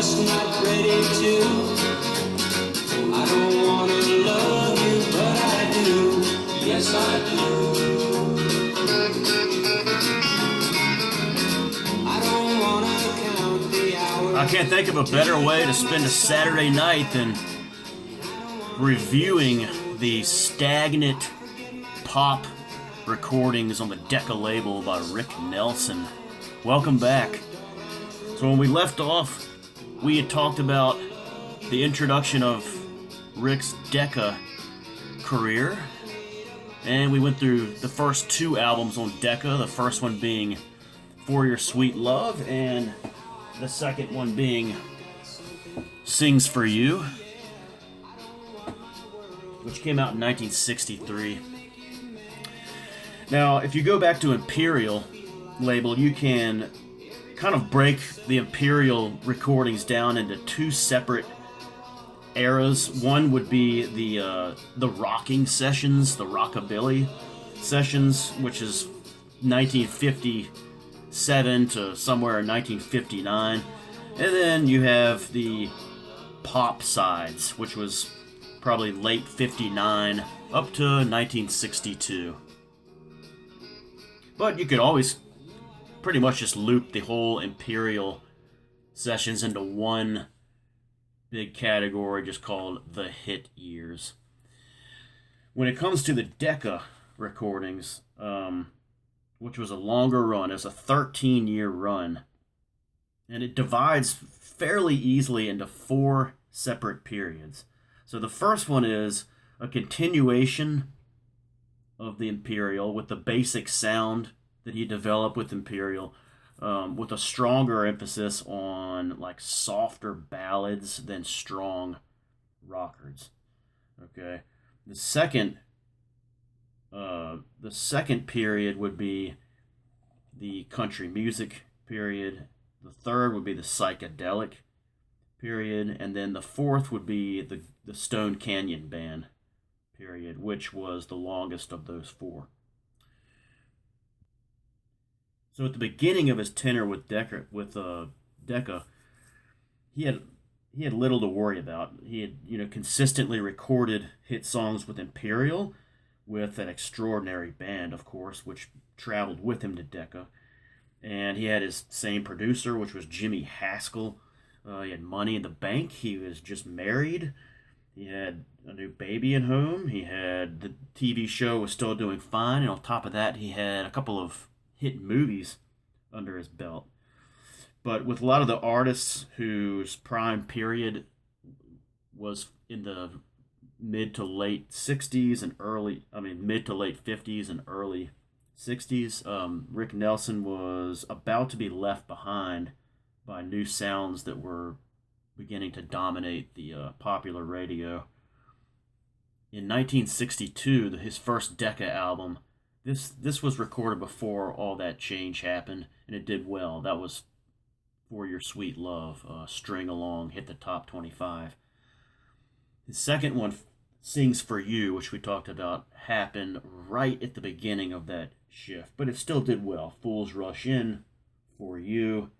just not ready to. I don't wanna love you, but I do. Yes, I do. I don't wanna count the hours. I can't think of a better way to spend a Saturday night than reviewing the stagnant pop recordings on the Decca label by Rick Nelson. Welcome back. So when we left off, we had talked about the introduction of Rick's Decca career, and we went through the first two albums on Decca, the first one being For Your Sweet Love, and the second one being Sings For You, which came out in 1963. Now, if you go back to Imperial label, you can kind of break the Imperial recordings down into two separate eras. One would be the rocking sessions, the rockabilly sessions, which is 1957 to somewhere in 1959. And then you have the pop sides, which was probably late 59 up to 1962. But you could always pretty much just loop the whole Imperial sessions into one big category just called the hit years. When it comes to the Decca recordings, which was a longer run, it was a 13-year run, and it divides fairly easily into four separate periods. So the first one is a continuation of the Imperial with the basic sound that he developed with Imperial, with a stronger emphasis on like softer ballads than strong rockers. Okay, the second period would be the country music period. The third would be the psychedelic period, and then the fourth would be the Stone Canyon Band period, which was the longest of those four. So at the beginning of his tenure with Decca, he had little to worry about. He had consistently recorded hit songs with Imperial, with an extraordinary band, of course, which traveled with him to Decca, and he had his same producer, which was Jimmy Haskell. He had money in the bank. He was just married. He had a new baby at home. He had the TV show was still doing fine, and on top of that, he had a couple of hit movies under his belt. But with a lot of the artists whose prime period was in the mid to late 60s and mid to late 50s and early 60s, Rick Nelson was about to be left behind by new sounds that were beginning to dominate the popular radio. In 1962, his first Decca album, this was recorded before all that change happened, and it did well. That was For Your Sweet Love, String Along, hit the top 25. His second one, Sings For You, which we talked about, happened right at the beginning of that shift, but it still did well. Fools Rush In, For You,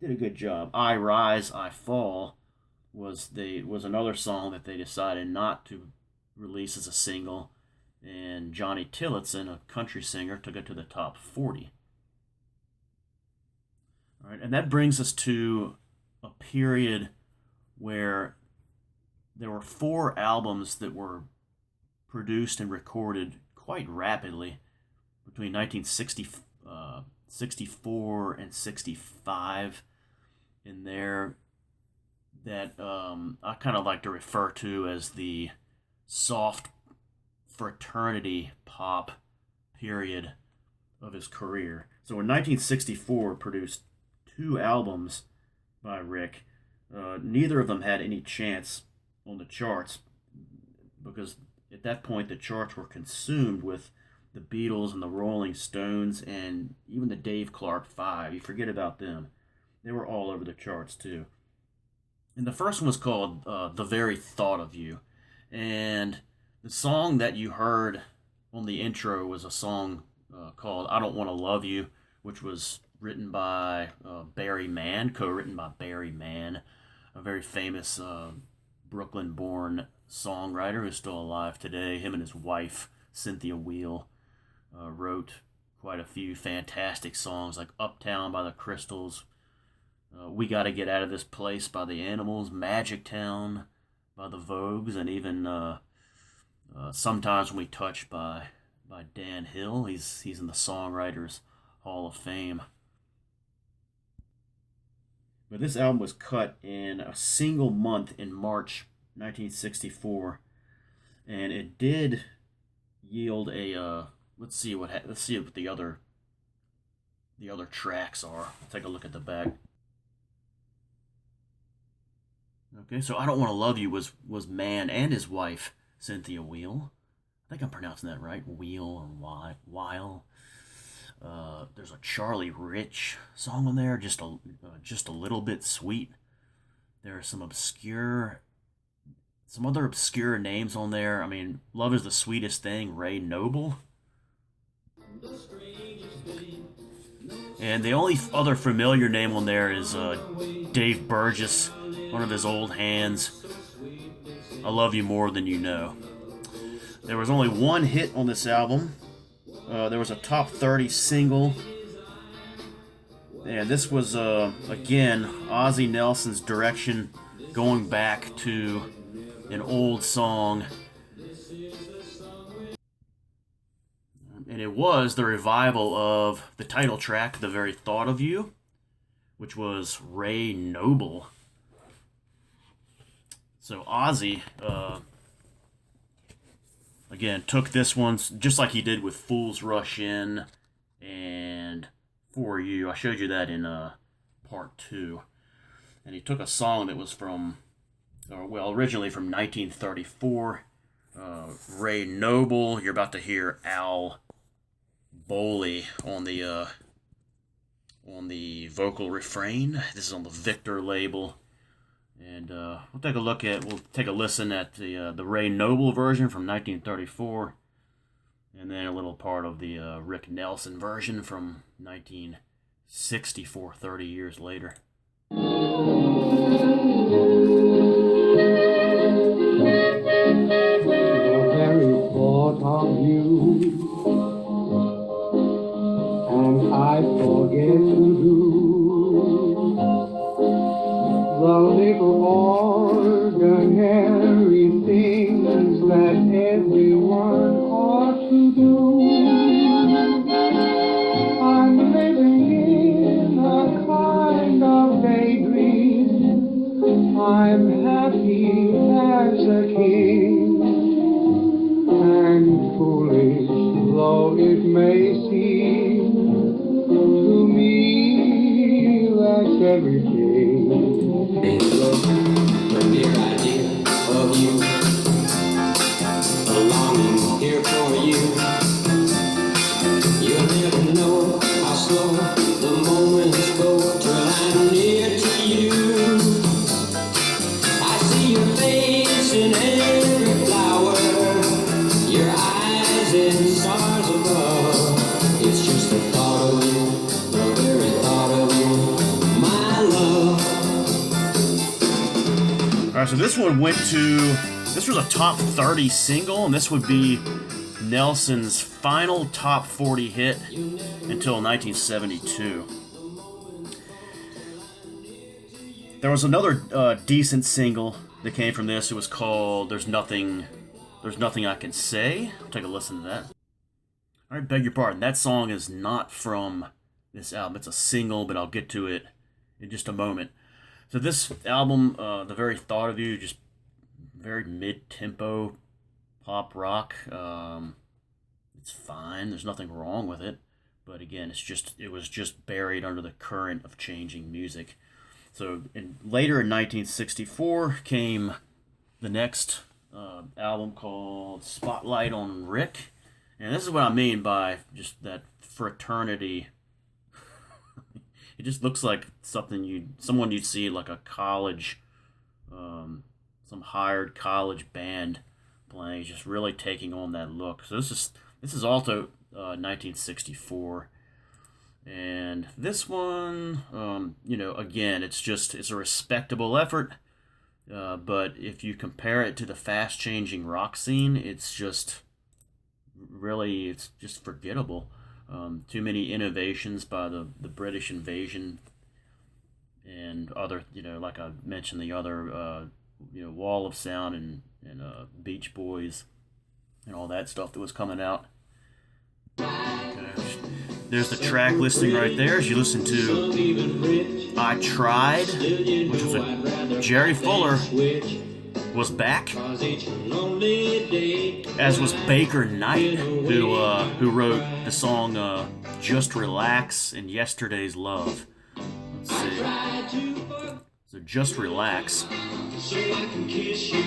did a good job. I Rise, I Fall was another song that they decided not to release as a single, and Johnny Tillotson, a country singer, took it to the top 40. All right, and that brings us to a period where there were four albums that were produced and recorded quite rapidly between 1964 and 65 in there that I kind of like to refer to as the soft fraternity pop period of his career. So in 1964, produced two albums by Rick. Neither of them had any chance on the charts because at that point the charts were consumed with the Beatles and the Rolling Stones and even the Dave Clark Five. You forget about them. They were all over the charts too. And the first one was called The Very Thought of You. And the song that you heard on the intro was a song called I Don't Want to Love You, which was written by Barry Mann, co-written by Barry Mann. a very famous Brooklyn-born songwriter who's still alive today. Him and his wife, Cynthia Weil, wrote quite a few fantastic songs like Uptown by the Crystals, We Gotta Get Out of This Place by the Animals, Magic Town by the Vogues, and even Sometimes When We Touch by Dan Hill. He's in the Songwriters Hall of Fame. But this album was cut in a single month in March 1964, and it did yield a let's see what the other tracks are. Take a look at the back. Okay, so I Don't Want to Love You was Man and his wife Cynthia Weil. I think I'm pronouncing that right, Weil or Weil. There's a Charlie Rich song on there, just a little bit sweet. There are some other obscure names on there. I mean, Love Is the Sweetest Thing, Ray Noble. And the only other familiar name on there is Dave Burgess, one of his old hands. I Love You More Than You Know. There was only one hit on this album. There was a top 30 single. And this was, again, Ozzie Nelson's direction, going back to an old song. And it was the revival of the title track, The Very Thought of You, which was Ray Noble. So Ozzy, again, took this one just like he did with Fools Rush In and For You. I showed you that in part 2. And he took a song that was originally from 1934. Ray Noble, you're about to hear Al Bowley on the vocal refrain. This is on the Victor label. And we'll take a listen at the Ray Noble version from 1934, and then a little part of the Rick Nelson version from 1964, 30 years later. The very thought of you, and I forget to do the little ordinary things that everyone ought to do. I'm living in a kind of daydream. I'm happy as a king, and foolish though it may seem to me, that's everything. The mere idea of you, a longing here for you. You'll never know how slow the moments go till I'm near to you. I see your face in every flower, your eyes in stars above. It's just the thought of you, the very thought of you, my love. Alright, so this was a top 30 single, and this would be Nelson's final top 40 hit until 1972. There was another decent single that came from this. It was called There's Nothing I Can Say. Take a listen to that. Alright, beg your pardon. That song is not from this album. It's a single, but I'll get to it in just a moment. So this album, The Very Thought of You, just very mid-tempo pop rock. It's fine. There's nothing wrong with it. But again, it was just buried under the current of changing music. So later in 1964 came the next album called Spotlight on Rick. And this is what I mean by just that fraternity. It just looks like someone you'd see like a college, some hired college band playing, just really taking on that look. So this is also 1964, and this one, again, it's a respectable effort. But if you compare it to the fast-changing rock scene, it's just forgettable. Too many innovations by the British invasion and other, like I mentioned, the other, Wall of Sound and Beach Boys and all that stuff that was coming out. Okay. There's the track listing right there as you listen to I Tried, which was Jerry Fuller was back, as was Baker Knight, who wrote the song Just Relax and Yesterday's Love. Let's see. So Just Relax. So I can kiss you,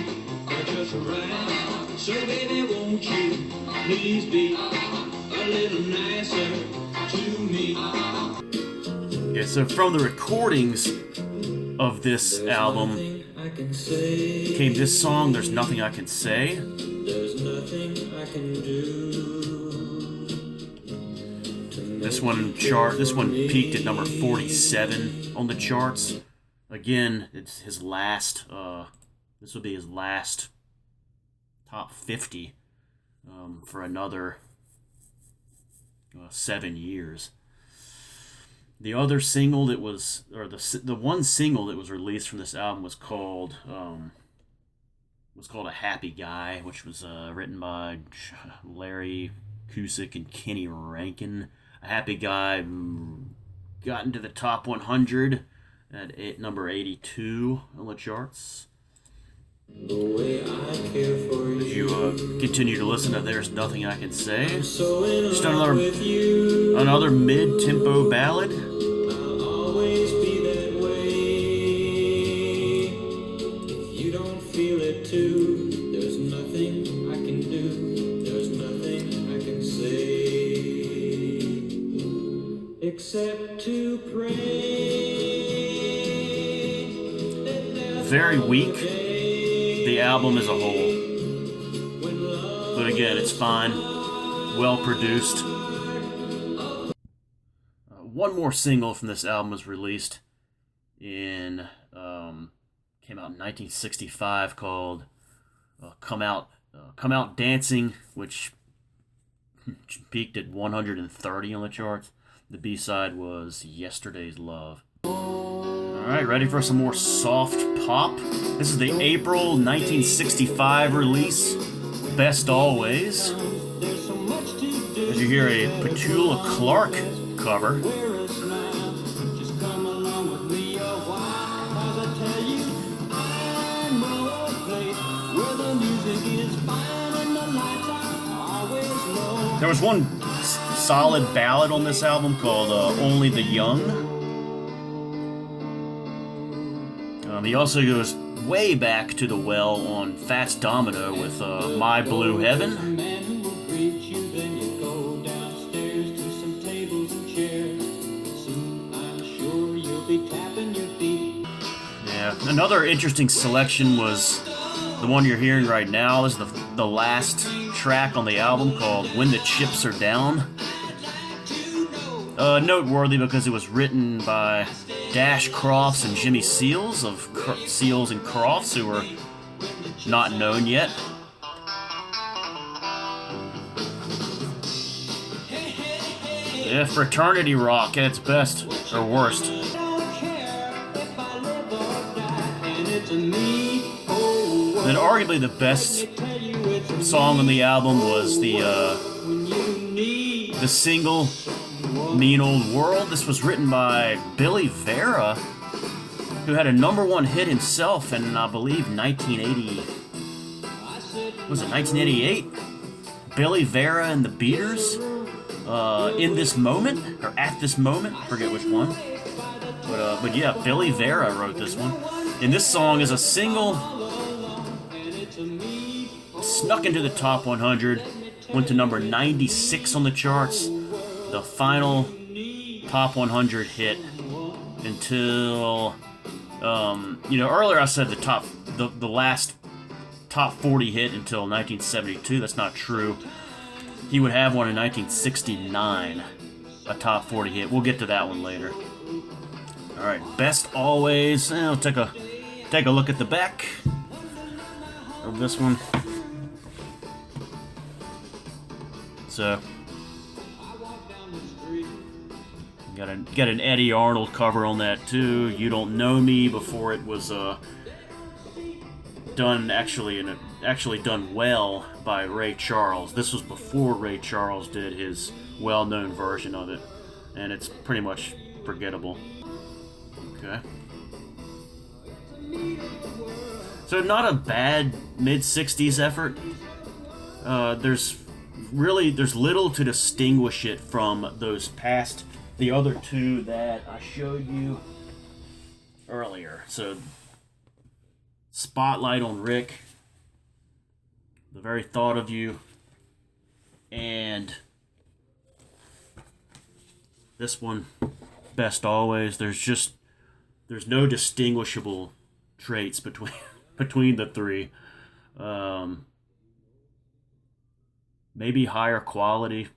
just right. So baby, won't you please be a little nicer to me? Yeah, so from the recordings of this album came this song, There's Nothing I Can Say. There's nothing I can do. This one peaked at number 47 on the charts. Again, it's his last, this would be his last top 50 for another 7 years. The other single that was, or the one single that was released from this album was called A Happy Guy, which was written by Larry Cusick and Kenny Rankin. A Happy Guy got into the top 100 at number 82 on the charts. As you continue to listen to There's Nothing I Can Say, just another mid-tempo ballad. I'll always be that way. If you don't feel it too, there's nothing I can do. There's nothing I can say except to pray. Very weak, the album as a whole, but again, it's fine, well produced. One more single from this album was released came out in 1965, called "Come Out Dancing," which peaked at 130 on the charts. The B-side was "Yesterday's Love." Alright, ready for some more soft pop? This is the April 1965 release, Best Always. As you hear a Petula Clark cover. There was one solid ballad on this album called Only the Young. He also goes way back to the well on Fats Domino with My Blue Heaven. Yeah, another interesting selection was the one you're hearing right now. This is the last track on the album, called When the Chips Are Down. Noteworthy because it was written by Dash Crofts and Jimmy Seals of Seals and Crofts, who were not known yet. Yeah, fraternity rock at its best, or worst. Then arguably the best song on the album was the single Mean Old World. This was written by Billy Vera, who had a #1 hit himself in, I believe, 1988? Billy Vera and the Beaters, In This Moment, or At This Moment, I forget which one. But yeah, Billy Vera wrote this one. And this song is a single, snuck into the top 100, went to number 96 on the charts. The final top 100 hit until, earlier I said the last top 40 hit until 1972. That's not true. He would have one in 1969, a top 40 hit. We'll get to that one later. All right, Best Always. I'll take a take a look at the back of this one. So, got an Eddie Arnold cover on that too. You Don't Know Me, before it was done actually done well by Ray Charles. This was before Ray Charles did his well-known version of it, and it's pretty much forgettable. Okay. So not a bad mid-60s effort. There's little to distinguish it from the other two that I showed you earlier. So Spotlight on Rick, The Very Thought of You, and this one, Best Always. There's no distinguishable traits between the three. Maybe higher quality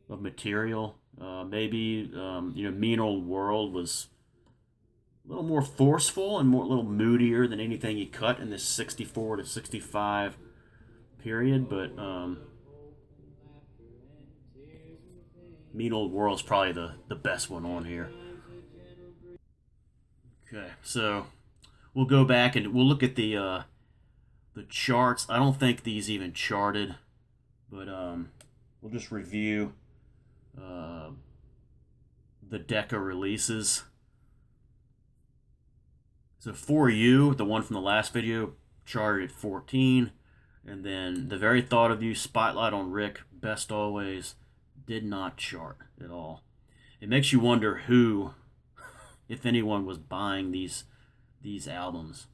of material. Maybe Mean Old World was a little more forceful and a little moodier than anything he cut in this 64 to 65 period, but Mean Old World's probably the best one on here. Okay, so we'll go back and we'll look at the charts. I don't think these even charted, but we'll just review the Decca releases. So For You, the one from the last video, charted at 14. And then The Very Thought of You, Spotlight on Rick, Best Always, did not chart at all. It makes you wonder who, if anyone, was buying these albums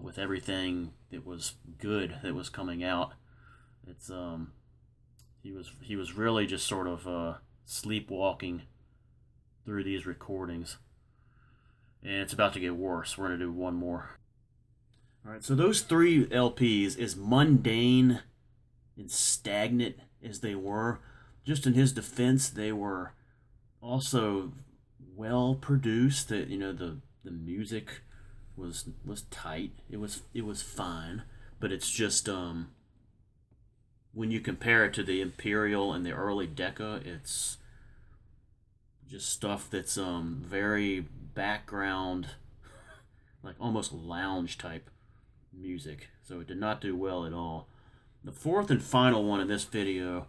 with everything that was good that was coming out. It's he was really just sort of sleepwalking through these recordings. And it's about to get worse. We're going to do one more. All right, so those 3 LPs, as mundane and stagnant as they were, just in his defense, they were also well produced. That the music was tight. It was fine, but it's just when you compare it to the Imperial and the early Decca, it's just stuff that's very background, like almost lounge type music. So it did not do well at all. The fourth and final one in this video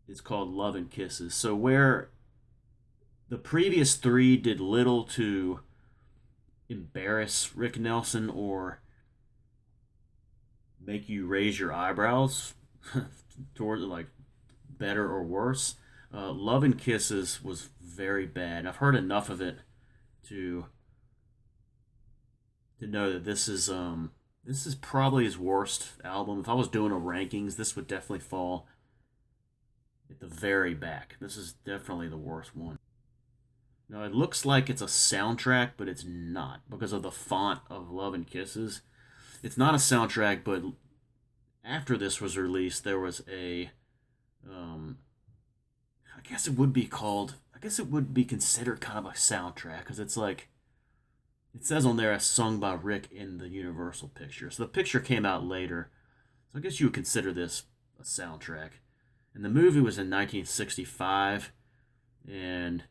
is called Love and Kisses. So where the previous 3 did little to embarrass Rick Nelson or make you raise your eyebrows toward like better or worse, Love and Kisses was very bad. I've heard enough of it to know that this is probably his worst album. If I was doing a rankings, this would definitely fall at the very back. This is definitely the worst one. Now it looks like it's a soundtrack, but it's not because of the font of Love and Kisses. It's not a soundtrack, but after this was released, there was a I guess it would be considered kind of a soundtrack because it's like, it says on there as sung by Rick in the Universal picture. So the picture came out later. So I guess you would consider this a soundtrack. And the movie was in 1965, and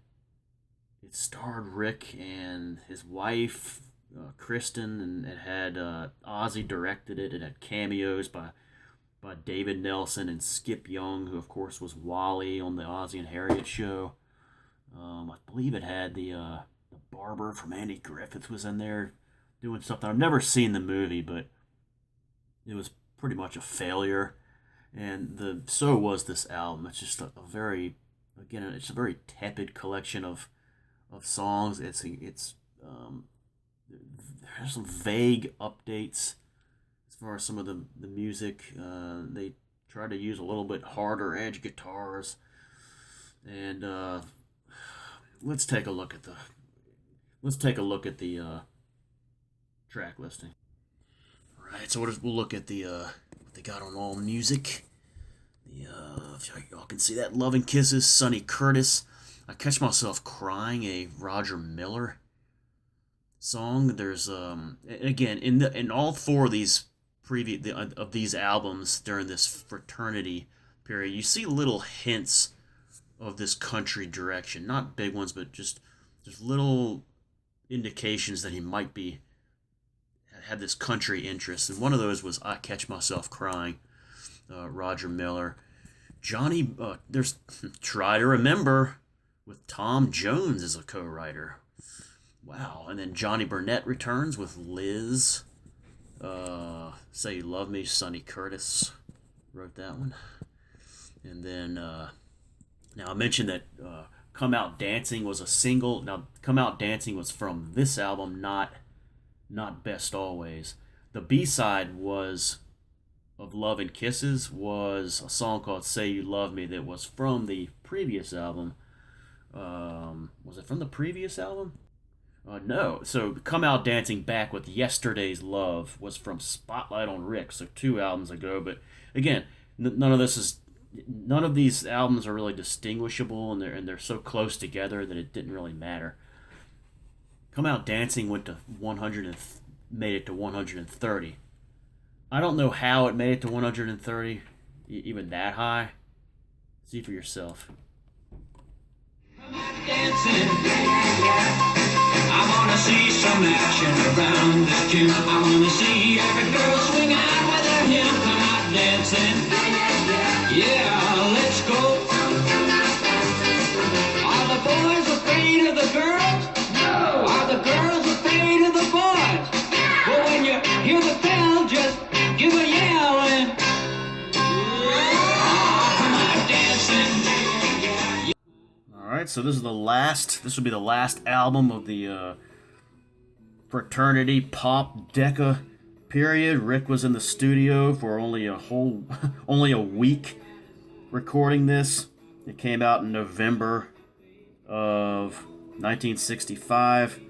it starred Rick and his wife, Kristen, and it had Ozzy directed it. It had cameos by David Nelson and Skip Young, who of course was Wally on the Ozzy and Harriet show. I believe it had the barber from Andy Griffith was in there doing something. I've never seen the movie, but it was pretty much a failure. And so was this album. It's just a very tepid collection of songs. There's some vague updates as far as some of the music. They try to use a little bit harder edge guitars. And let's take a look at the track listing. All right, so we'll look at the what they got on All Music. If y'all can see that, Love and Kisses, Sonny Curtis. I Catch Myself Crying, a Roger Miller. song. There's again in all four of these of these albums during this fraternity period, you see little hints of this country direction. Not big ones, but just little indications that he might be had this country interest. And one of those was "I Catch Myself Crying," Roger Miller. Johnny, there's "Try to Remember" with Tom Jones as a co-writer. Wow. And then Johnny Burnett returns with Liz. Say You Love Me, Sonny Curtis wrote that one. And then, now I mentioned that Come Out Dancing was a single. Now, Come Out Dancing was from this album, not Best Always. The B-side was of Love and Kisses was a song called Say You Love Me that was from the previous album. Was it from the previous album? No. So Come Out Dancing back with Yesterday's Love was from Spotlight on Rick, so 2 albums ago. But again, none of these albums are really distinguishable, and they're so close together that it didn't really matter. Come Out Dancing went to 100 and made it to 130. I don't know how it made it to 130, even that high. See for yourself. Dancing. I wanna see some action around this gym. I wanna see every girl swing out with her hip. Come out dancing. Yeah, let's go. Are the boys afraid of the girls? No. Are the girls afraid of the boys? No. Well, when you hear the bell, just give a yell and come out dancing. All right, so this will be the last album of the fraternity pop Decca period. Rick was in the studio for only a week recording this. It came out in November of 1965,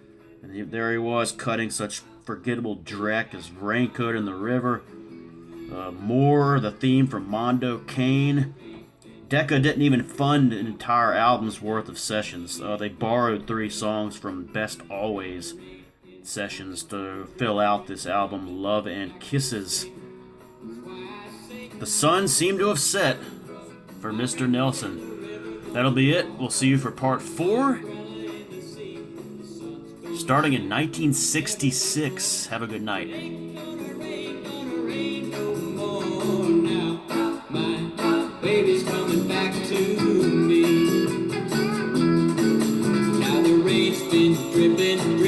and there he was cutting such forgettable dreck as Raincoat in the River, More, the theme from Mondo Cane. Decca didn't even fund an entire album's worth of sessions. They borrowed 3 songs from Best Always sessions to fill out this album, Love and Kisses. The sun seemed to have set for Mr. Nelson. That'll be it. We'll see you for part 4, starting in 1966. Have a good night. Baby's coming back to me. Now the rain's been dripping